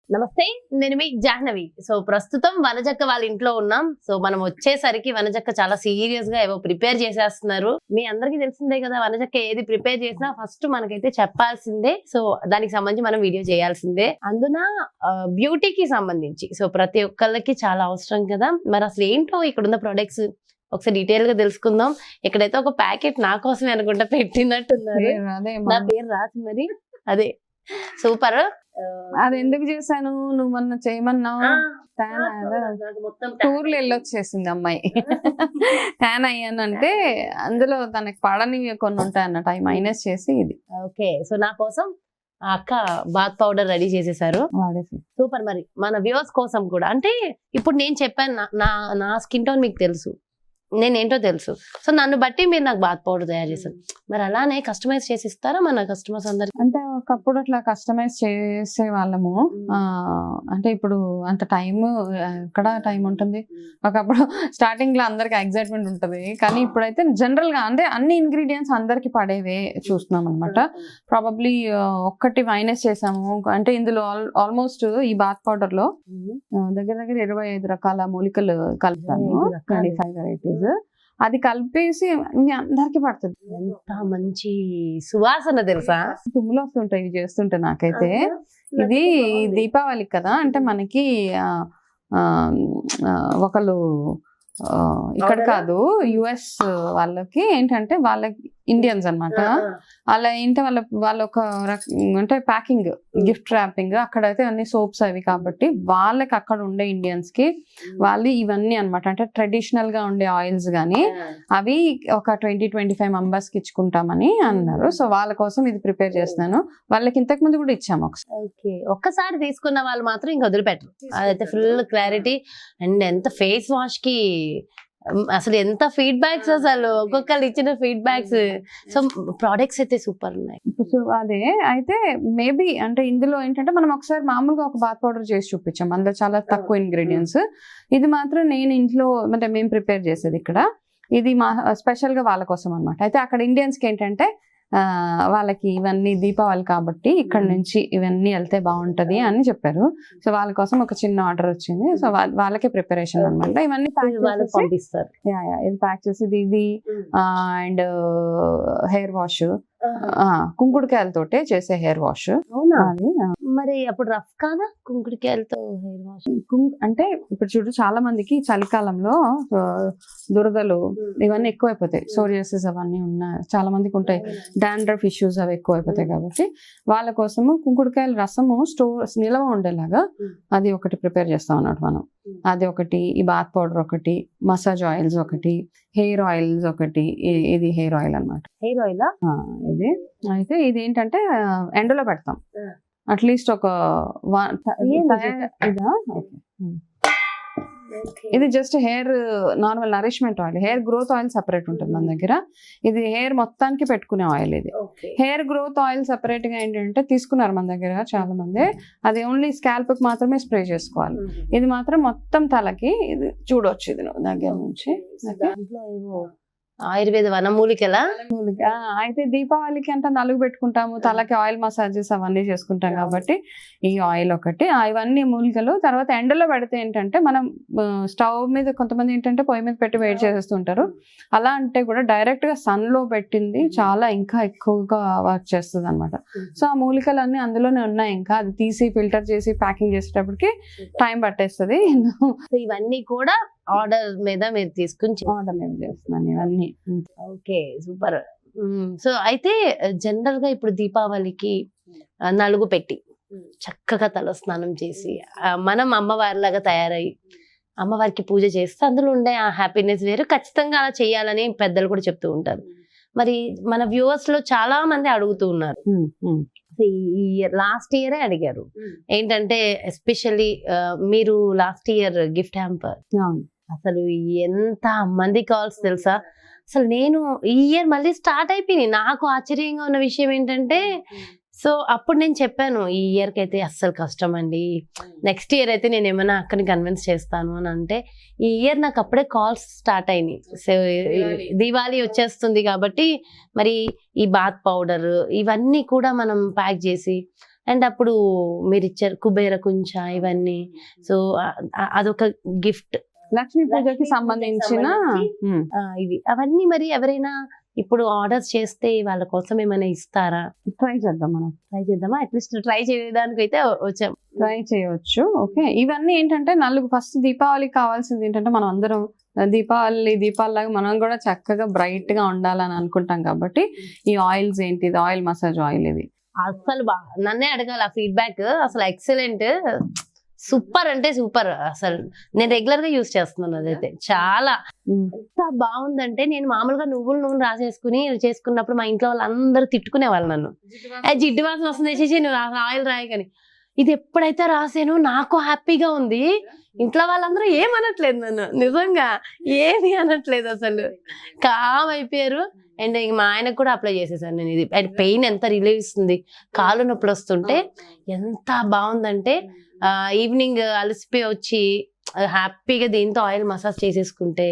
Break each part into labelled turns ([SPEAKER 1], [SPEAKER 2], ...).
[SPEAKER 1] నమస్తే, నేను మీ జాహ్నవి. సో ప్రస్తుతం వనజక్క వాళ్ళ ఇంట్లో ఉన్నాం. సో మనం వచ్చేసరికి వనజక్క చాలా సీరియస్ గా ఏవో ప్రిపేర్ చేసేస్తున్నారు. మీ అందరికీ తెలిసిందే కదా, వనజక్క ఏది ప్రిపేర్ చేసినా ఫస్ట్ మనకైతే చెప్పాల్సిందే. సో దానికి సంబంధించి మనం వీడియో చేయాల్సిందే. అందున బ్యూటీకి సంబంధించి సో ప్రతి ఒక్కళ్ళకి చాలా అవసరం కదా. మరి అసలు ఏంటో ఇక్కడ ఉన్న ప్రొడక్ట్స్ ఒకసారి డీటెయిల్ గా తెలుసుకుందాం. ఇక్కడైతే ఒక ప్యాకెట్ నా కోసమే అనుకుంటా పెట్టినట్టున్నారు. నా పేరు రాసి మరి అదే సూపర్.
[SPEAKER 2] అది ఎందుకు చేశాను, నువ్వు మొన్న చేయమన్నావు. టూర్లు వెళ్ళొచ్చేసింది అమ్మాయి. ట్యాన్ అయ్యానంటే అందులో తనకి పడని కొన్ని ఉంటాయి అన్నట్టు, అవి మైనస్ చేసి ఇది.
[SPEAKER 1] ఓకే, సో నా కోసం అక్క బాత్ పౌడర్ రెడీ చేసేసారు. సూపర్. మరి మన వ్యూవర్స్ కోసం కూడా, అంటే ఇప్పుడు నేను చెప్పాను నా స్కిన్ టోన్ మీకు తెలుసు, నేనేంటో తెలుసు. సో నన్ను బట్టి మీరు నాకు బాత్ పౌడర్ తయారు చేశారు. మరి అలానే కస్టమైజ్ చేసి ఇస్తారా మన కస్టమర్స్ అందరికి?
[SPEAKER 2] అంటే ఒకప్పుడు అట్లా కస్టమైజ్ చేసే వాళ్ళము. అంటే ఇప్పుడు అంత టైం ఎక్కడ టైం ఉంటుంది. ఒకప్పుడు స్టార్టింగ్ లో అందరికి ఎగ్జైట్మెంట్ ఉంటుంది, కానీ ఇప్పుడైతే జనరల్ గా అంటే అన్ని ఇంగ్రీడియంట్స్ అందరికి పడేవే చూస్తున్నాం అనమాట. ప్రాబబ్లీ ఒక్కటి మైనస్ చేసాము. అంటే ఇందులో ఆల్మోస్ట్ ఈ బాత్ పౌడర్ లో దగ్గర దగ్గర 25 రకాల మూలికలు కలుపుతాను, 25 వెరైటీస్. అది కలిపేసి అందరికి పడుతుంది.
[SPEAKER 1] ఎంత మంచి సువాసన తెలుసా,
[SPEAKER 2] తుమ్ములు వస్తుంటాయి ఇవి చేస్తుంటే. నాకైతే ఇది దీపావళికి కదా, అంటే మనకి ఒకళ్ళు ఇక్కడ కాదు యుఎస్ వాళ్ళకి ఏంటంటే వాళ్ళకి ఇండియన్స్ అనమాట. అలా ఏంటంటే వాళ్ళ ఒక అంటే ప్యాకింగ్, గిఫ్ట్ ర్యాపింగ్ అక్కడైతే అన్ని సోప్స్ అవి కాబట్టి వాళ్ళకి అక్కడ ఉండే ఇండియన్స్ కి వాళ్ళు ఇవన్నీ అనమాట. అంటే ట్రెడిషనల్ గా ఉండే ఆయిల్స్ గానీ అవి ఒక 20-25 మెంబర్స్ కి ఇచ్చుకుంటామని అన్నారు. సో వాళ్ళ కోసం ఇది ప్రిపేర్ చేస్తున్నాను. వాళ్ళకి ఇంతకు ముందు కూడా ఇచ్చాము ఒకసారి.
[SPEAKER 1] ఓకే, ఒక్కసారి తీసుకున్న వాళ్ళు మాత్రం ఇంకా వదిలిపెట్టరు. అదైతే ఫుల్ క్లారిటీ. అండ్ ఎంత ఫేస్ వాష్ కి అసలు ఎంత ఫీడ్బ్యాక్స్, అసలు ఒక్కొక్కరు ఇచ్చిన ఫీడ్బ్యాక్స్. సో ప్రోడక్ట్స్ అయితే సూపర్ ఉన్నాయి.
[SPEAKER 2] అదే అయితే మేబీ అంటే ఇందులో ఏంటంటే మనం ఒకసారి మామూలుగా ఒక బాత్ పౌడర్ చేసి చూపించాం, అందులో చాలా తక్కువ ఇంగ్రీడియంట్స్. ఇది మాత్రం నేను ఇంట్లో అంటే మేము ప్రిపేర్ చేసేది ఇక్కడ. ఇది మా స్పెషల్ గా వాళ్ళ కోసం అనమాట. అయితే అక్కడ ఇండియన్స్ కి ఏంటంటే వాళ్ళకి ఇవన్నీ దీపావళి కాబట్టి ఇక్కడ నుంచి ఇవన్నీ వెళ్తే బాగుంటది అని చెప్పారు. సో వాళ్ళ కోసం ఒక చిన్న ఆర్డర్ వచ్చింది. సో వాళ్ళకే ప్రిపరేషన్ అనమాట. ఇవన్నీ
[SPEAKER 1] పంపిస్తారు.
[SPEAKER 2] ఇది ప్యాక్ చేసి ఇది అండ్ హెయిర్ వాష్, కుంకుడుకాయలతోటే చేసే హెయిర్ వాష్.
[SPEAKER 1] అది మరి అప్పుడు రఫ్ కాదా కుంకుడుకాయలతో హెయిర్ వాష్?
[SPEAKER 2] అంటే ఇప్పుడు చూడు, చాలా మందికి చలికాలంలో దురదలు ఇవన్నీ ఎక్కువైపోతాయి, సోరియాసిస్ అవన్నీ ఉన్నాయి, చాలా మందికి ఉంటాయి, డాండ్రఫ్ ఇష్యూస్ అవి ఎక్కువైపోతాయి. కాబట్టి వాళ్ళ కోసము కుంకుడుకాయల రసము నిలవ ఉండేలాగా అది ఒకటి ప్రిపేర్ చేస్తాం అన్నట్టు మనం. అది ఒకటి, ఈ బాత్ పౌడర్ ఒకటి, మసాజ్ ఆయిల్స్ ఒకటి, హెయిర్ ఆయిల్స్ ఒకటి. ఇది హెయిర్ ఆయిల్ అనమాట.
[SPEAKER 1] హెయిర్ ఆయిల్
[SPEAKER 2] ఇది అయితే ఇది ఏంటంటే ఎండలో పెడతాం అట్లీస్ట్ ఒక ఇది just hair normal nourishment oil. Hair growth oil separate ఉంటుంది మన దగ్గర. ఇది హెయిర్ మొత్తానికి పెట్టుకునే ఆయిల్. ఇది హెయిర్ గ్రోత్ ఆయిల్ సెపరేట్ గా ఏంటంటే తీసుకున్నారు మన దగ్గర చాలా మంది. అది ఓన్లీ స్కాల్ప్ కి మాత్రమే స్ప్రే చేసుకోవాలి. ఇది మాత్రం మొత్తం తలకి. ఇది చూడొచ్చు, ఇది దగ్గర నుంచి
[SPEAKER 1] ఆయుర్వేద వనమూలికల
[SPEAKER 2] అయితే దీపావళికి అంటే నలుగు పెట్టుకుంటాము, తలకి ఆయిల్ మసాజెస్ అవన్నీ చేసుకుంటాం కాబట్టి ఈ ఆయిల్ ఒకటి. ఇవన్నీ మూలికలు. తర్వాత ఎండలో పెడితే ఏంటంటే మనం స్టవ్ మీద కొంతమంది ఏంటంటే పొయ్యి మీద పెట్టి వేడి చేస్తుంటారు. అలా అంటే కూడా డైరెక్ట్ గా సన్ లో పెట్టింది చాలా ఇంకా ఎక్కువగా వర్క్ చేస్తుంది అనమాట. సో ఆ మూలికలు అన్ని అందులోనే ఉన్నాయి. ఇంకా అది తీసి ఫిల్టర్ చేసి ప్యాకింగ్ చేసేటప్పటికి టైం పట్టేస్తుంది.
[SPEAKER 1] ఇవన్నీ కూడా ఆర్డర్ మీద మీరు తీసుకుని
[SPEAKER 2] ఆర్డర్ మీద చేస్తున్నాను ఇవన్నీ.
[SPEAKER 1] Okay, super. సో అయితే జనరల్ గా ఇప్పుడు దీపావళికి నలుగు పెట్టి చక్కగా తలస్నానం చేసి మనం అమ్మవారిలాగా తయారై అమ్మవారికి పూజ చేస్తే అందులో ఉండే ఆ హ్యాపీనెస్ వేరు. ఖచ్చితంగా అలా చేయాలని పెద్దలు కూడా చెప్తూ ఉంటారు. మరి మన వ్యూవర్స్ లో చాలా మంది అడుగుతూ ఉన్నారు. ఈ లాస్ట్ ఇయరే అడిగారు ఏంటంటే ఎస్పెషల్లీ మీరు లాస్ట్ ఇయర్ గిఫ్ట్ హ్యాంపర్, అసలు ఎంత మంది కాల్స్ తెలుసా. అసలు నేను ఈ ఇయర్ మళ్ళీ స్టార్ట్ అయిపోయింది. నాకు ఆశ్చర్యంగా ఉన్న విషయం ఏంటంటే సో అప్పుడు నేను చెప్పాను ఈ ఇయర్కి అయితే అస్సలు కష్టం అండి, నెక్స్ట్ ఇయర్ అయితే నేను ఏమైనా అక్కడిని కన్విన్స్ చేస్తాను అని. అంటే ఈ ఇయర్ నాకు అప్పుడే కాల్స్ స్టార్ట్ అయినాయి. సో దివాళీ వచ్చేస్తుంది కాబట్టి మరి ఈ బాత్ పౌడర్ ఇవన్నీ కూడా మనం ప్యాక్ చేసి అండ్ అప్పుడు మీరు ఇచ్చారు కుబేర కుంచ ఇవన్నీ. సో అదొక గిఫ్ట్,
[SPEAKER 2] లక్ష్మీ పూజకి సంబంధించిన
[SPEAKER 1] ఇవి అవన్నీ. మరి ఎవరైనా ఇప్పుడు ఆర్డర్స్ చేస్తే వాళ్ళ కోసం ఏమైనా ఇస్తారా?
[SPEAKER 2] ట్రై చేద్దాం, మనం
[SPEAKER 1] ట్రై చేద్దామా, అట్లీస్ట్ ట్రై చేయడానికి అయితే వచ్చాం.
[SPEAKER 2] ట్రై చేయొచ్చు. ఓకే, ఇవన్నీ ఏంటంటే ఫస్ట్ దీపావళికి కావాల్సింది ఏంటంటే మనం అందరం దీపావళిలాగా మనం కూడా చక్కగా బ్రైట్ గా ఉండాలని అనుకుంటాం కాబట్టి ఈ ఆయిల్స్ ఏంటి, ఇది ఆయిల్ మసాజ్ ఆయిల్, ఇది
[SPEAKER 1] అసలు నన్నే అడగాలి ఆ ఫీడ్బ్యాక్. అసలు ఎక్సలెంట్, సూపర్ అంటే సూపర్. అసలు నేను రెగ్యులర్ గా యూజ్ చేస్తున్నాను, అదైతే చాలా ఎంత బాగుందంటే. నేను మామూలుగా నువ్వుల నూనె రాసేసుకుని చేసుకున్నప్పుడు మా ఇంట్లో వాళ్ళందరూ తిట్టుకునేవాళ్ళు నన్ను, జిడ్డు వాసన వస్తుంది వేసేసి నువ్వు ఆయిల్ రాయకని. ఇది ఎప్పుడైతే రాసానో నాకు హ్యాపీగా ఉంది. ఇంట్లో వాళ్ళందరూ ఏమనట్లేదు నన్ను, నిజంగా ఏమి అనట్లేదు, అసలు కామ్ అయిపోయారు. అండ్ మా ఆయనకు కూడా అప్లై చేసేసాను నేను ఇది. అండ్ పెయిన్ ఎంత రిలీవ్ ఇస్తుంది, కాళ్ళు నొప్పులు వస్తుంటే ఎంత బాగుందంటే ఈవినింగ్ అలసిపోయి వచ్చి హ్యాపీగా దీంతో ఆయిల్ మసాజ్ చేసేసుకుంటే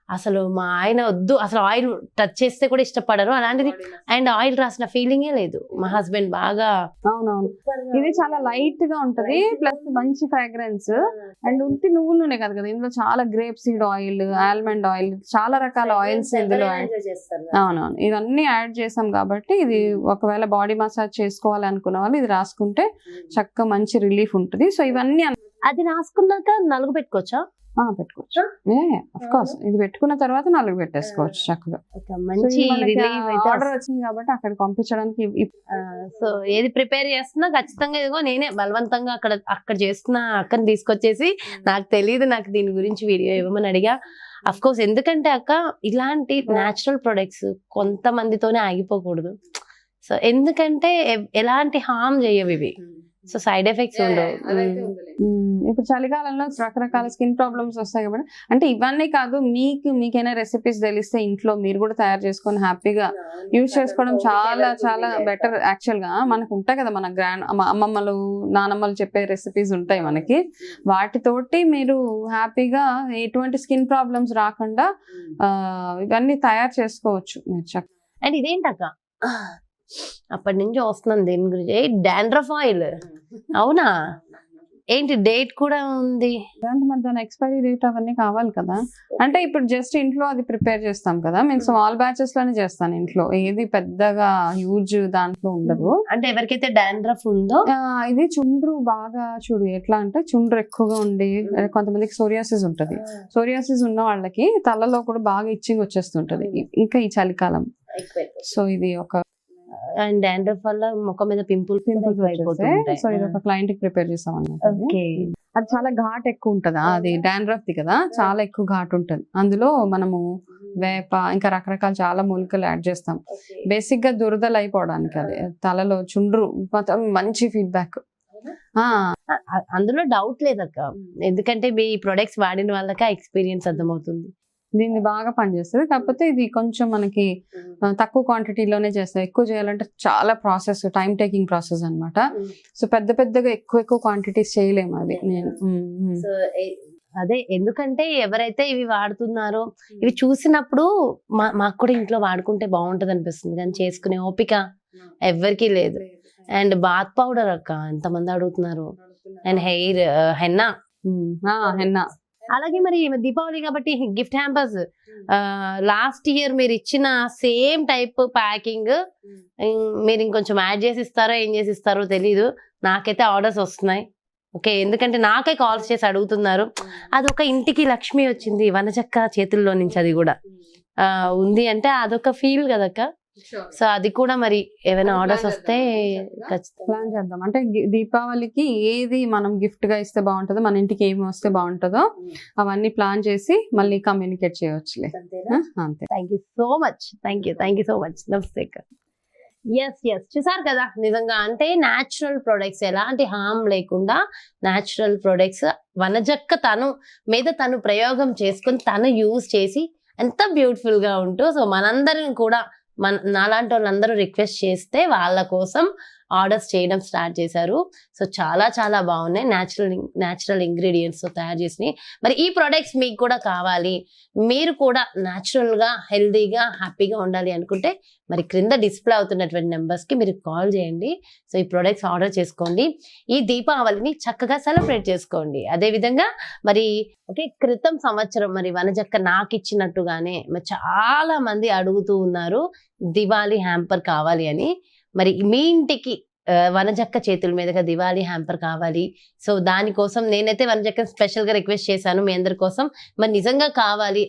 [SPEAKER 1] అసలు మా ఆయన వద్దు, అసలు ఆయిల్ టచ్ చేస్తే కూడా ఇష్టపడరు అలాంటిది. అండ్ ఆయిల్ రాసిన ఫీలింగే లేదు. మా హస్బెండ్ బాగా,
[SPEAKER 2] అవునవును, ఇది చాలా లైట్ గా ఉంటది, ప్లస్ మంచి ఫ్రాగ్రెన్స్. అండ్ ఉత్తి నువ్వుల నూనె కాదు కదా, ఇందులో చాలా grape seed oil, almond oil, చాలా రకాల ఆయిల్స్ ఇందులో. అవునవును, ఇవన్నీ యాడ్ చేసాం కాబట్టి ఇది ఒకవేళ బాడీ మసాజ్ చేసుకోవాలి అనుకున్న వాళ్ళు ఇది రాసుకుంటే చక్కగా మంచి రిలీఫ్ ఉంటుంది. సో ఇవన్నీ
[SPEAKER 1] అది రాసుకున్నాక నలుగు పెట్టుకోవచ్చా?
[SPEAKER 2] పెట్టుకోవచ్చు, ఆఫ్ కోర్స్. ఇది పెట్టుకున్న తర్వాత నలుగు పెట్టేసుకోవచ్చు చక్కగా.
[SPEAKER 1] మంచి
[SPEAKER 2] ఆర్డర్ వచ్చింది కాబట్టి అక్కడ పంపించడానికి.
[SPEAKER 1] సో ఏది ప్రిపేర్ చేస్తున్నా ఖచ్చితంగా ఇదిగో నేనే బలవంతంగా అక్కడ చేస్తున్నా అక్కని తీసుకొచ్చేసి, నాకు తెలియదు, నాకు దీని గురించి వీడియో ఇవ్వమని అడిగా. అఫ్ కోర్స్, ఎందుకంటే అక్క ఇలాంటి న్యాచురల్ ప్రొడక్ట్స్ కొంతమందితోనే ఆగిపోకూడదు. సో ఎందుకంటే ఎలాంటి హార్మ్ చేయవు ఇవి, సో సైడ్ ఎఫెక్ట్స్ ఉండవు.
[SPEAKER 2] ఇప్పుడు చలికాలంలో రకరకాల స్కిన్ ప్రాబ్లమ్స్ వస్తాయి కాబట్టి, అంటే ఇవన్నీ కాదు, మీకైనా రెసిపీస్ తెలిస్తే ఇంట్లో మీరు కూడా తయారు చేసుకొని హ్యాపీగా యూజ్ చేసుకోవడం చాలా చాలా బెటర్. యాక్చువల్ గా మనకు ఉంటాయి కదా, మన అమ్మమ్మలు నానమ్మలు చెప్పే రెసిపీస్ ఉంటాయి మనకి, వాటితోటి మీరు హ్యాపీగా ఎటువంటి స్కిన్ ప్రాబ్లమ్స్ రాకుండా ఇవన్నీ తయారు చేసుకోవచ్చు మీరు.
[SPEAKER 1] అండ్ ఇదేంటక్క అప్పటి నుంచి వస్తున్నాను దీని గురించి, డాండ్రఫ్ ఆయిల్, అవునా? ఏంటి డేట్ కూడా ఉంది
[SPEAKER 2] మరి దాని ఎక్స్పైరీ డేట్ అవన్నీ కావాలి కదా. అంటే ఇప్పుడు జస్ట్ ఇంట్లో అది ప్రిపేర్ చేస్తాం కదా, మేము స్మాల్ బ్యాచెస్ లోనే చేస్తాను ఇంట్లో, ఏది పెద్దగా హ్యూజ్ దాంట్లో ఉండదు.
[SPEAKER 1] అంటే ఎవరికైతే డాండ్రఫ్ ఉందో,
[SPEAKER 2] ఇది చుండ్రు బాగా చూడు ఎట్లా అంటే చుండ్రు ఎక్కువగా ఉండి, కొంతమందికి సోరియాసిస్ ఉంటది, సోరియాసిస్ ఉన్న వాళ్ళకి తలలో కూడా బాగా ఇచ్చింగ్ వచ్చేస్తుంటది, ఇంకా ఈ చలికాలం. సో ఇది ఒక
[SPEAKER 1] అండ్ డాండ్రఫ్ వల్ల ముఖం మీద పింపుల్స్ అయిపోతాయి.
[SPEAKER 2] సో ఇది ఒక క్లయింట్ కి ప్రిపేర్ చేసాం అన్నమాట. అది చాలా ఘాట్ ఎక్కువ ఉంటదా, అది డాండ్రఫ్ ది కదా, చాలా ఎక్కువ ఘాట్ ఉంటది. అందులో మనము వేప ఇంకా రకరకాల చాలా మూలికలు యాడ్ చేస్తాం, బేసిక్ గా దురదలు అయిపోవడానికి. అది తలలో చుండ్రు మంచి ఫీడ్బ్యాక్,
[SPEAKER 1] అందులో డౌట్ లేదక్క. ఎందుకంటే మీ ప్రొడక్ట్స్ వాడిన వాళ్ళకి ఎక్స్పీరియన్స్ అర్థమవుతుంది.
[SPEAKER 2] దీన్ని బాగా పనిచేస్తుంది. కాకపోతే ఇది కొంచెం మనకి తక్కువ క్వాంటిటీలోనే చేస్తాం, ఎక్కువ చేయాలంటే చాలా ప్రాసెస్, టైం టేకింగ్ ప్రాసెస్ అన్నమాట. సో పెద్దగా ఎక్కువ క్వాంటిటీస్ చేయలేము అది. నేను
[SPEAKER 1] అదే, ఎందుకంటే ఎవరైతే ఇవి వాడుతున్నారో ఇవి చూసినప్పుడు మాకు కూడా ఇంట్లో వాడుకుంటే బాగుంటది అనిపిస్తుంది, కానీ చేసుకునే ఓపిక ఎవరికి లేదు. అండ్ బాత్ పౌడర్ అక్క ఎంతమంది అడుగుతున్నారు, అండ్ హెయిర్ హెన్నా. అలాగే మరి దీపావళి కాబట్టి గిఫ్ట్ హ్యాంపర్స్ లాస్ట్ ఇయర్ మీరు ఇచ్చిన సేమ్ టైప్ ప్యాకింగ్ మీరు ఇంకొంచెం యాడ్ చేసి ఇస్తారో ఏం చేసి ఇస్తారో తెలీదు, నాకైతే ఆర్డర్స్ వస్తున్నాయి. ఓకే, ఎందుకంటే నాకే కాల్స్ చేసి అడుగుతున్నారు. అదొక ఇంటికి లక్ష్మి వచ్చింది వనచక్క చేతుల్లో నుంచి, అది కూడా ఉంది అంటే అదొక ఫీల్ కదక్క. సో అది కూడా మరి ఏమైనా ఆర్డర్స్ వస్తే
[SPEAKER 2] ప్లాన్ చేద్దాం. అంటే దీపావళికి ఏది మనం గిఫ్ట్ గా ఇస్తే బాగుంటుందో, మన ఇంటికి ఏమి వస్తే బాగుంటుందో అవన్నీ ప్లాన్ చేసి మళ్ళీ కమ్యూనికేట్ చేయవచ్చులే. అంతే.
[SPEAKER 1] Thank you so much. Thank you so much. నమస్తే. ఎస్ చూసారు కదా, నిజంగా అంటే న్యాచురల్ ప్రొడక్ట్స్ ఎలాంటి హార్మ్ లేకుండా న్యాచురల్ ప్రొడక్ట్స్ వనజక్క తను ప్రయోగం చేసుకుని తను యూజ్ చేసి ఎంత బ్యూటిఫుల్ గా ఉంటూ, సో మనందరిని కూడా నాలాంటి వాళ్ళందరూ రిక్వెస్ట్ చేస్తే వాళ్ళ కోసం ఆర్డర్స్ చేయడం స్టార్ట్ చేశారు. సో చాలా చాలా బాగున్నాయి, న్యాచురల్ ఇంగ్రీడియంట్స్ తో తయారు చేసినాయి. మరి ఈ ప్రొడక్ట్స్ మీకు కూడా కావాలి, మీరు కూడా న్యాచురల్ గా హెల్దీగా హ్యాపీగా ఉండాలి అనుకుంటే మరి క్రింద డిస్ప్లే అవుతున్నటువంటి నెంబర్స్ కి మీరు కాల్ చేయండి. సో ఈ ప్రొడక్ట్స్ ఆర్డర్ చేసుకోండి, ఈ దీపావళిని చక్కగా సెలబ్రేట్ చేసుకోండి. అదే విధంగా మరి క్రితం సంవత్సరం మరి వనజక్క నాకు ఇచ్చినట్టుగానే మరి చాలా మంది అడుగుతూ ఉన్నారు దివాళీ హ్యాంపర్ కావాలి అని. మరి మీ ఇంటికి వనజక్క చేతుల మీదుగా దివాళీ హ్యాంపర్ కావాలి. సో దానికోసం నేనైతే వనజక్క స్పెషల్ గా రిక్వెస్ట్ చేశాను మీ అందరి కోసం. మరి నిజంగా కావాలి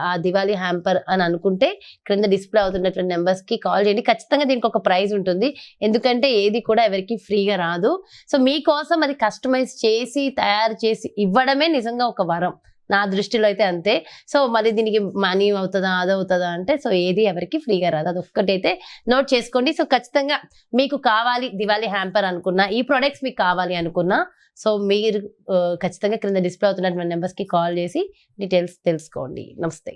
[SPEAKER 1] ఆ దివాళీ హ్యాంపర్ అని అనుకుంటే క్రింద డిస్ప్లే అవుతున్నటువంటి నెంబర్స్ కి కాల్ చేయండి. ఖచ్చితంగా దీనికి ఒక ప్రైజ్ ఉంటుంది, ఎందుకంటే ఏది కూడా ఎవరికి ఫ్రీగా రాదు. సో మీకోసం అది కస్టమైజ్ చేసి తయారు చేసి ఇవ్వడమే నిజంగా ఒక వరం నా దృష్టిలో అయితే అంతే. సో మరి దీనికి మనీ అవుతుందా అదవుతుందా అంటే సో ఏది ఎవరికి ఫ్రీగా రాదు, అది ఒక్కటైతే నోట్ చేసుకోండి. సో ఖచ్చితంగా మీకు కావాలి దివాళీ హ్యాంపర్ అనుకున్నా, ఈ ప్రొడక్ట్స్ మీకు కావాలి అనుకున్నా సో మీరు ఖచ్చితంగా క్రింద డిస్ప్లే అవుతున్నటువంటి నెంబర్స్ కి కాల్ చేసి డీటెయిల్స్ తెలుసుకోండి. నమస్తే.